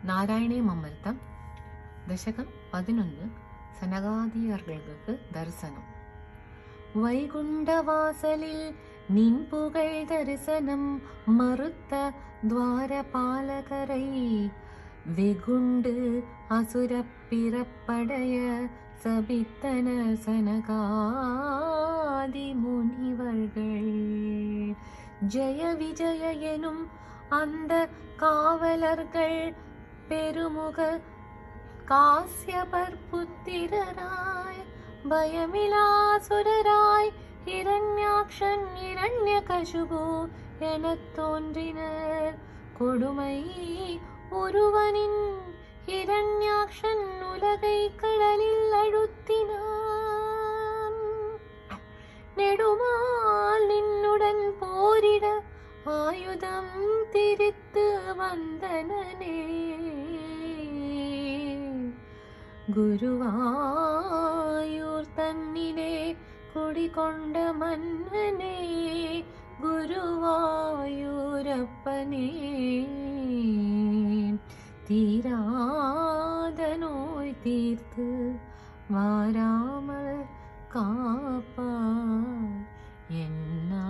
നാരായണീയം അമൃതം ദശകം 11 സനകാദിയർക്ക് ദർശനം. வைகுண்டவாசலில் நின் புகழ் தரிசனம் மறுத்த துவாரபாலகரை வெகுண்டு அசுர பிறப்படைய சபித்தன சனகாதி முனிவர்கள். ஜெய விஜய எனும் அந்த காவலர்கள் பெருமுக காசியபர் புத்திரராய் பயமிலாசுரராய் ஹிரண்யாக்ஷன் இரண்யகசுபு எனத் தோன்றினர். கொடுமை ஒருவனின் ஹிரண்யாக்ஷன் உலகை கடலில் அழுத்தினான். நெடுமால் நின்னுடன் போரிட ஆயுதம் திரித்து வந்தனனே. குருவாயூர் தன்னிலே குடிகொண்ட மன்னனே, குருவாயூரப்பனே, தீராத நோய் தீர்த்து வாராமல் காப்பார் என்ன